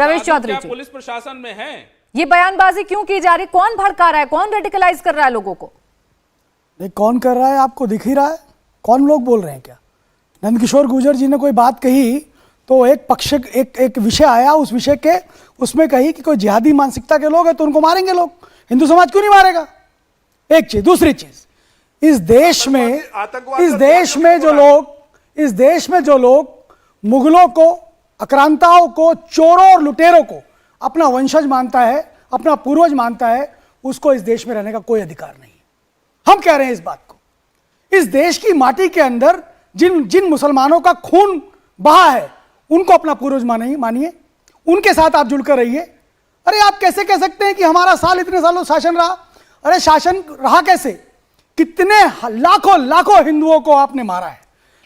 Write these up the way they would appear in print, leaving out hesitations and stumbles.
प्रवेश चौधरी जी, पुलिस प्रशासन में है, ये बयानबाजी क्यों की जा रही, कौन भड़का रहा है, कौन रेडिकलाइज कर रहा है लोगों को? कौन कर रहा है आपको दिख ही रहा है, कौन लोग बोल रहे हैं क्या? नंदकिशोर गुर्जर जी ने कोई बात कही तो एक विषय आया, उस विषय के उसमें कही कि कोई जिहादी मानसिकता के लोग हैं तो उनको मारेंगे लोग, हिंदू समाज क्यों नहीं मारेगा? एक चीज। दूसरी चीज, इस देश में जो लोग मुगलों को, आक्रांताओं को, चोरों और लुटेरों को अपना वंशज मानता है, अपना पूर्वज मानता है, उसको इस देश में रहने का कोई अधिकार नहीं है। हम कह रहे हैं इस बात को। इस देश की माटी के अंदर जिन मुसलमानों का खून बहा है उनको अपना पूर्वज मानिए, उनके साथ आप जुड़कर रहिए। अरे आप कैसे कह सकते हैं कि हमारा साल इतने सालों शासन रहा? अरे शासन रहा कैसे? कितने लाखों हिंदुओं को आपने मारा है,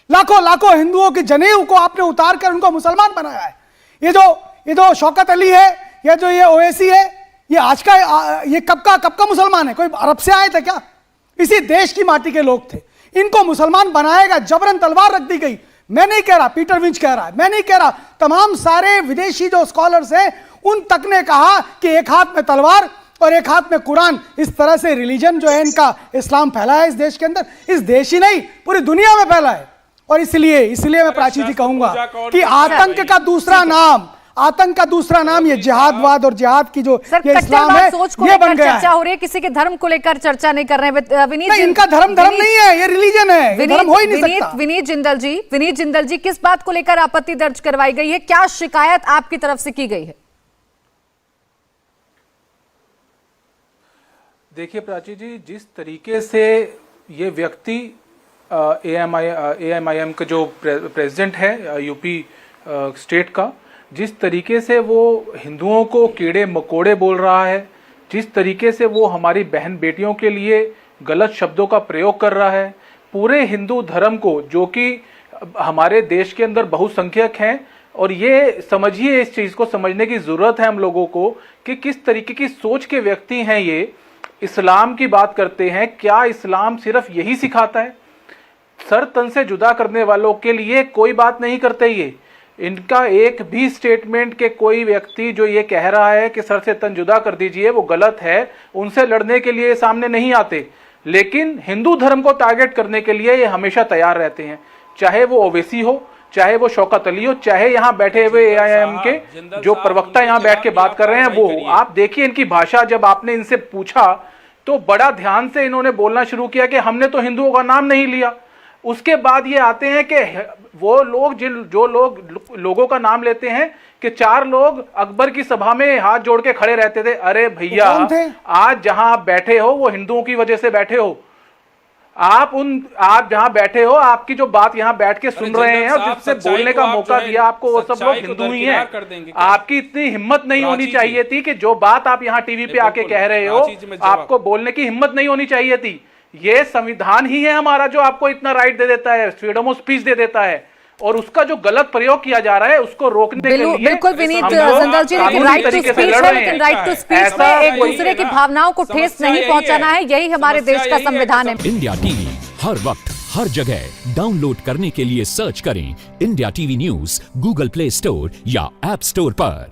लाखों हिंदुओं की जनेऊ को आपने उतार कर उनको मुसलमान बनाया है। ये जो शौकत अली है, ये जो ये ओवैसी है, ये आज का ये कब का मुसलमान है? कोई अरब से आए थे क्या? इसी देश की माटी के लोग थे। इनको मुसलमान बनाएगा, जबरन तलवार रख दी गई। मैं नहीं कह रहा, पीटर विंच कह रहा है, मैं नहीं कह रहा, तमाम सारे विदेशी जो स्कॉलर्स हैं उन तक ने कहा कि एक हाथ में तलवार और एक हाथ में कुरान, इस तरह से रिलीजन जो है इनका, इस्लाम फैला है इस देश के अंदर, इस देश ही नहीं पूरी दुनिया में फैला है। और इसलिए मैं प्राची जी कहूंगा कि आतंक का दूसरा नाम ये जिहादवाद और जिहाद की जो ये इस्लाम है, ये बन गया चर्चा हो रही है। किसी के धर्म को लेकर चर्चा नहीं कर रहे हैं। विनीत नहीं, इनका धर्म नहीं है, ये रिलीजन है, धर्म हो ही नहीं सकता। विनीत जिंदल जी, किस बात को लेकर आपत्ति दर्ज करवाई गई है? क्या शिकायत आपकी तरफ से की गई है? देखिए प्राची जी, जिस तरीके से ये व्यक्ति AMIM का जो प्रेसिडेंट है यूपी स्टेट का, जिस तरीके से वो हिंदुओं को कीड़े मकोड़े बोल रहा है, जिस तरीके से वो हमारी बहन बेटियों के लिए गलत शब्दों का प्रयोग कर रहा है, पूरे हिंदू धर्म को, जो कि हमारे देश के अंदर बहुसंख्यक हैं, और ये समझिए, इस चीज़ को समझने की ज़रूरत है हम लोगों को कि किस तरीके की सोच के व्यक्ति हैं ये। इस्लाम की बात करते हैं, क्या इस्लाम सिर्फ यही सिखाता है? सर तन से जुदा करने वालों के लिए कोई बात नहीं करते ये। इनका एक भी स्टेटमेंट के कोई व्यक्ति जो ये कह रहा है कि सर से तन जुदा कर दीजिए, वो गलत है, उनसे लड़ने के लिए सामने नहीं आते। लेकिन हिंदू धर्म को टारगेट करने के लिए ये हमेशा तैयार रहते हैं, चाहे वो ओवैसी हो, चाहे वो शौकत अली हो, चाहे यहाँ बैठे हुए AIM के जो प्रवक्ता यहाँ बैठ के बात कर रहे हैं वो। आप देखिए इनकी भाषा, जब आपने इनसे पूछा तो बड़ा ध्यान से इन्होंने बोलना शुरू किया कि हमने तो हिंदुओं का नाम नहीं लिया। उसके बाद ये आते हैं कि वो लोग जो लोगों का नाम लेते हैं कि 4 लोग अकबर की सभा में हाथ जोड़ के खड़े रहते थे। अरे भैया, आज जहां आप बैठे हो वो हिंदुओं की वजह से बैठे हो। आप जहां बैठे हो, आपकी जो बात यहां बैठ के सुन रहे हैं और जिससे बोलने का मौका दिया आपको, वो सब लोग हिंदू ही हैं। आपकी इतनी हिम्मत नहीं होनी चाहिए थी कि जो बात आप यहाँ टीवी पे आके कह रहे हो, आपको बोलने की हिम्मत नहीं होनी चाहिए थी। ये संविधान ही है हमारा जो आपको इतना राइट दे देता है, फ्रीडम ऑफ स्पीच दे देता है, और उसका जो गलत प्रयोग किया जा रहा है उसको रोकने के लिए बिल्कुल विनीत जिंदल जी, लेकिन राइट टू स्पीच है, लेकिन राइट टू स्पीच में एक दूसरे की भावनाओं को ठेस नहीं पहुंचाना है, यही हमारे देश का संविधान है। इंडिया टीवी हर वक्त हर जगह डाउनलोड करने के लिए सर्च करें India TV news Google play store या ऐप स्टोर पर।